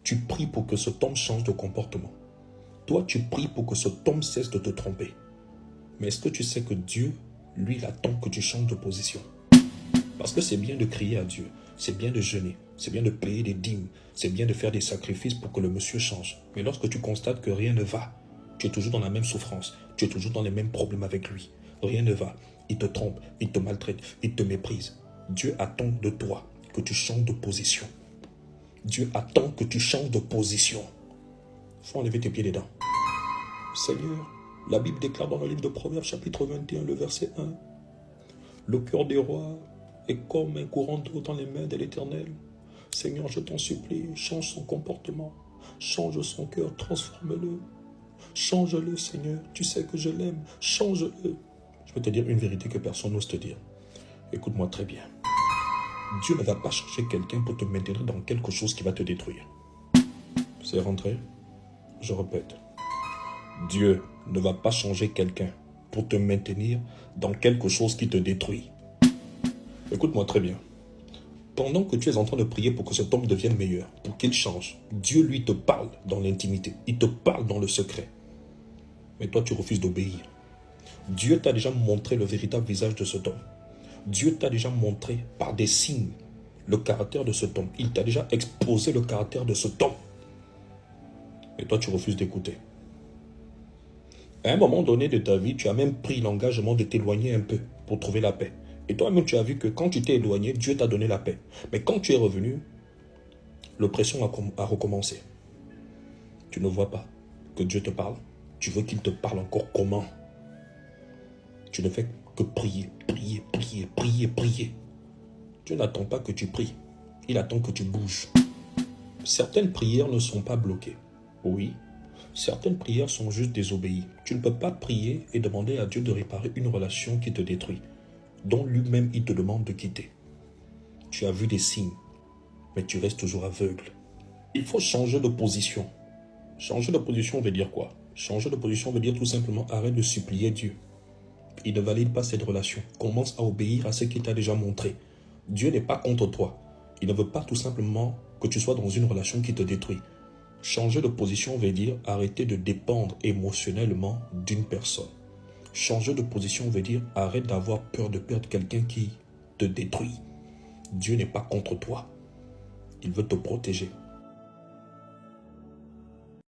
tu pries pour que cet homme change de comportement. Toi, tu pries pour que cet homme cesse de te tromper. Mais est-ce que tu sais que Dieu, lui, il attend que tu changes de position? Parce que c'est bien de crier à Dieu, c'est bien de jeûner, c'est bien de payer des dîmes, c'est bien de faire des sacrifices pour que le monsieur change. Mais lorsque tu constates que rien ne va, tu es toujours dans la même souffrance, tu es toujours dans les mêmes problèmes avec lui, rien ne va, il te trompe, il te maltraite, il te méprise. Dieu attend de toi que tu changes de position. Dieu attend que tu changes de position. Il faut enlever tes pieds dedans. Seigneur, la Bible déclare dans le livre de Proverbes, chapitre 21, le verset 1. Le cœur des rois est comme un courant d'eau dans les mains de l'Éternel. Seigneur, je t'en supplie, change son comportement, change son cœur, transforme-le. Change-le, Seigneur, tu sais que je l'aime, change-le. Je vais te dire une vérité que personne n'ose te dire. Écoute-moi très bien. Dieu ne va pas changer quelqu'un pour te maintenir dans quelque chose qui va te détruire. C'est rentré? Je répète. Dieu ne va pas changer quelqu'un pour te maintenir dans quelque chose qui te détruit. Écoute-moi très bien. Pendant que tu es en train de prier pour que cet homme devienne meilleur, pour qu'il change, Dieu lui te parle dans l'intimité. Il te parle dans le secret. Mais toi, tu refuses d'obéir. Dieu t'a déjà montré le véritable visage de cet homme. Dieu t'a déjà montré par des signes le caractère de cet homme. Il t'a déjà exposé le caractère de cet homme. Et toi, tu refuses d'écouter. À un moment donné de ta vie, tu as même pris l'engagement de t'éloigner un peu pour trouver la paix. Et toi-même, tu as vu que quand tu t'es éloigné, Dieu t'a donné la paix. Mais quand tu es revenu, l'oppression a recommencé. Tu ne vois pas que Dieu te parle. Tu veux qu'il te parle encore comment? Tu ne fais que prier, prier, prier, prier, prier. Dieu n'attend pas que tu pries. Il attend que tu bouges. Certaines prières ne sont pas bloquées. Oui, certaines prières sont juste désobéies. Tu ne peux pas prier et demander à Dieu de réparer une relation qui te détruit, dont lui-même il te demande de quitter. Tu as vu des signes, mais tu restes toujours aveugle. Il faut changer de position. Changer de position veut dire quoi? Changer de position veut dire tout simplement arrête de supplier Dieu. Il ne valide pas cette relation. Commence à obéir à ce qu'il t'a déjà montré. Dieu n'est pas contre toi. Il ne veut pas tout simplement que tu sois dans une relation qui te détruit. Changer de position veut dire arrêter de dépendre émotionnellement d'une personne. Changer de position veut dire arrête d'avoir peur de perdre quelqu'un qui te détruit. Dieu n'est pas contre toi. Il veut te protéger.